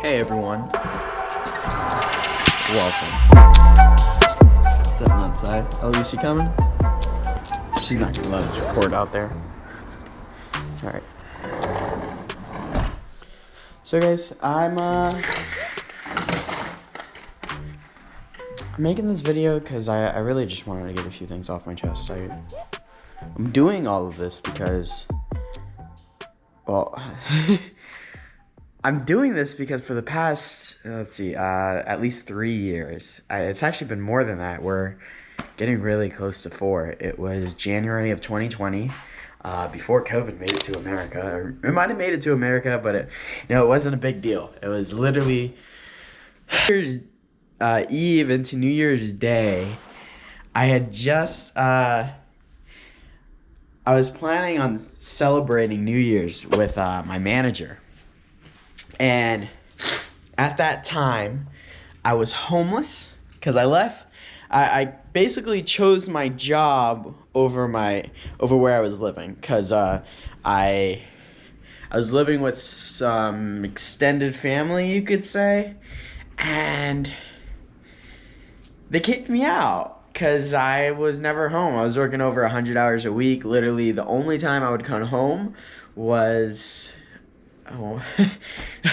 Hey everyone, welcome. Stepping outside. Oh, is she coming? She's not gonna let us record out there. Alright. So guys, I'm making this video because I really just wanted to get a few things off my chest. I'm doing all of this because, well, I'm doing this because for the past, at least 3 years, it's actually been more than that. We're getting really close to 4. It was January of 2020, before COVID made it to America. Or it might have made it to America, but it wasn't a big deal. It was literally New Year's Eve into New Year's Day. I had just, I was planning on celebrating New Year's with my manager. And at that time, I was homeless because I left. I basically chose my job over where I was living because I was living with some extended family, you could say, and they kicked me out because I was never home. I was working over 100 hours a week. Literally, the only time I would come home was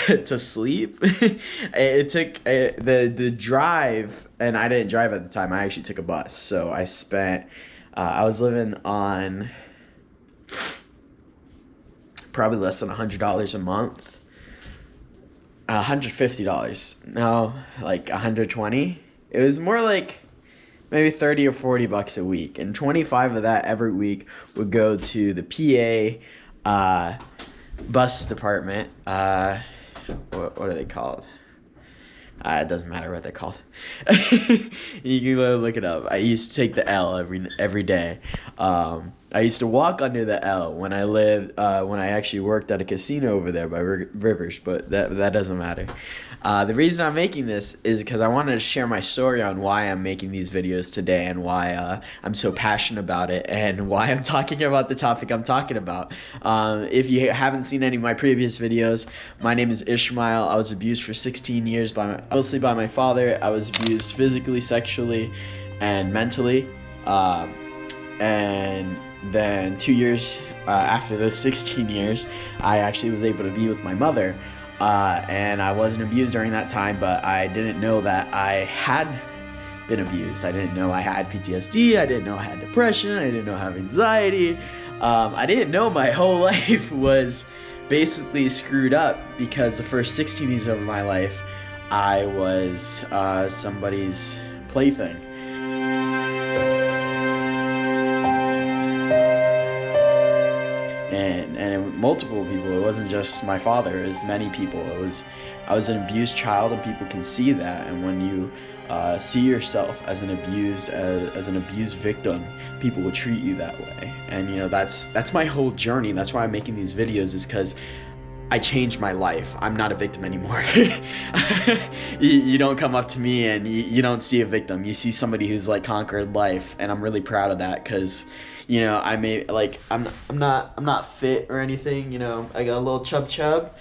to sleep. It took the drive, and I didn't drive at the time. I actually took a bus. So I spent I was living on probably less than $100 a month. $150. No, like $120. It was more like maybe 30 or 40 bucks a week, and 25 of that every week would go to the PA bus department. What are they called? It doesn't matter what they're called. You can look it up. I used to take the L every day. I used to walk under the L when I actually worked at a casino over there by Rivers, but that doesn't matter. The reason I'm making this is because I wanted to share my story on why I'm making these videos today and why I'm so passionate about it and why I'm talking about the topic I'm talking about. If you haven't seen any of my previous videos, my name is Ishmael. I was abused for 16 years mostly by my father. I was abused physically, sexually, and mentally. And then 2 years after those 16 years, I actually was able to be with my mother. And I wasn't abused during that time, but I didn't know that I had been abused. I didn't know I had PTSD. I didn't know I had depression. I didn't know I had anxiety. I didn't know my whole life was basically screwed up because the first 16 years of my life, I was somebody's plaything. And multiple people. It wasn't just my father. It was many people. I was an abused child, and people can see that. And when you see yourself as an abused victim, people will treat you that way. And that's my whole journey. That's why I'm making these videos, is because I changed my life. I'm not a victim anymore. You don't come up to me and you don't see a victim. You see somebody who's conquered life, and I'm really proud of that because I'm not fit or anything. I got a little chub,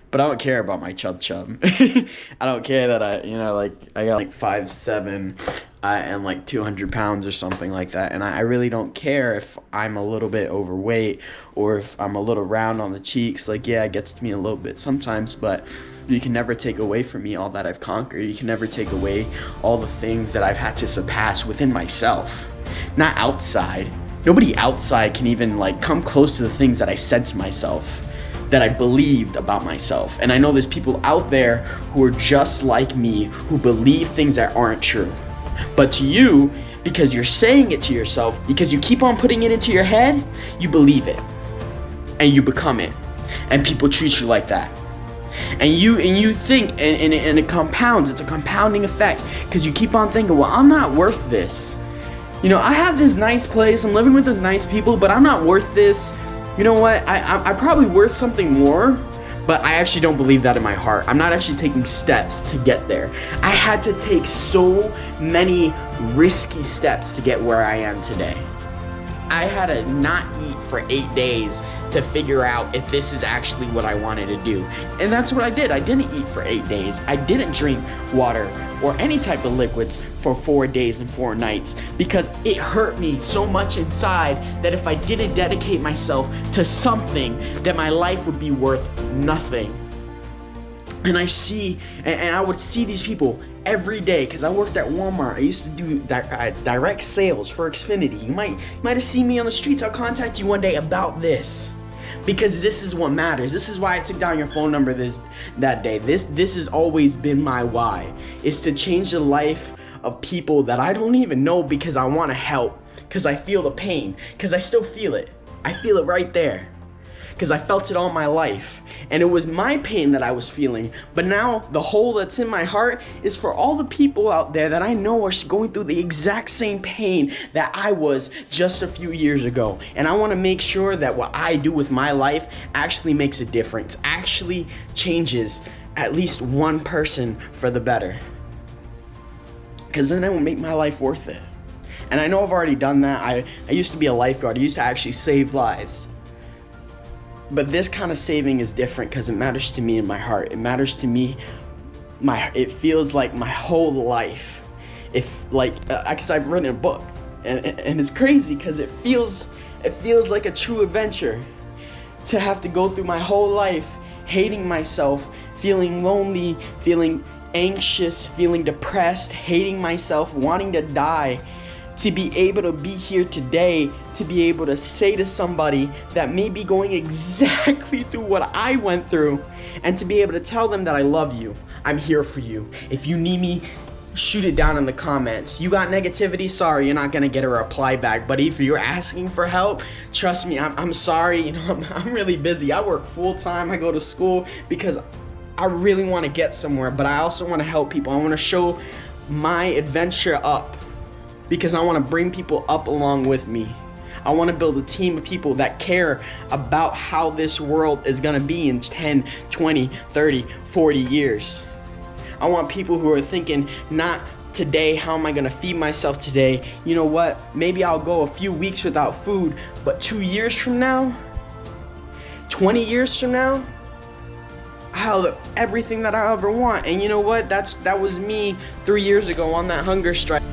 but I don't care about my chub. I don't care that I got 5'7" and 200 pounds or something like that. And I really don't care if I'm a little bit overweight or if I'm a little round on the cheeks. It gets to me a little bit sometimes, but you can never take away from me all that I've conquered. You can never take away all the things that I've had to surpass within myself, not outside. Nobody outside can even come close to the things that I said to myself, that I believed about myself. And I know there's people out there who are just like me, who believe things that aren't true. But to you, because you're saying it to yourself, because you keep on putting it into your head, you believe it. And you become it. And people treat you like that. And you think, and it compounds. It's a compounding effect, because you keep on thinking, well, I'm not worth this. I have this nice place, I'm living with those nice people, but I'm not worth this. You know what? I'm probably worth something more, but I actually don't believe that in my heart. I'm not actually taking steps to get there. I had to take so many risky steps to get where I am today. I had to not eat for 8 days to figure out if this is actually what I wanted to do. And that's what I did. I didn't eat for 8 days. I didn't drink water or any type of liquids for 4 days and 4 nights because it hurt me so much inside that if I didn't dedicate myself to something, that my life would be worth nothing. And I would see these people every day because I worked at Walmart. I used to do direct sales for Xfinity. You might have seen me on the streets. I'll contact you one day about this because this is what matters. This is why I took down your phone number that day. This has always been my why, is to change the life of people that I don't even know because I want to help, because I feel the pain, because I still feel it. I feel it right there. Because I felt it all my life. And it was my pain that I was feeling. But now the hole that's in my heart is for all the people out there that I know are going through the exact same pain that I was just a few years ago. And I want to make sure that what I do with my life actually makes a difference, actually changes at least one person for the better. Because then it will make my life worth it. And I know I've already done that. I used to be a lifeguard. I used to actually save lives. But this kind of saving is different because it matters to me in my heart. It matters to me. It feels like my whole life. Because I've written a book, and it's crazy because it feels like a true adventure to have to go through my whole life hating myself, feeling lonely, feeling anxious, feeling depressed, hating myself, wanting to die. To be able to be here today, to be able to say to somebody that may be going exactly through what I went through, and to be able to tell them that I love you, I'm here for you. If you need me, shoot it down in the comments. You got negativity? Sorry, you're not gonna get a reply back. But if you're asking for help, trust me, I'm sorry. I'm really busy. I work full time. I go to school because I really want to get somewhere, but I also want to help people. I want to show my adventure up, because I want to bring people up along with me. I want to build a team of people that care about how this world is going to be in 10, 20, 30, 40 years. I want people who are thinking, not today, how am I going to feed myself today? You know what? Maybe I'll go a few weeks without food, but 2 years from now, 20 years from now, I'll have everything that I ever want. And you know what? That was me 3 years ago on that hunger strike.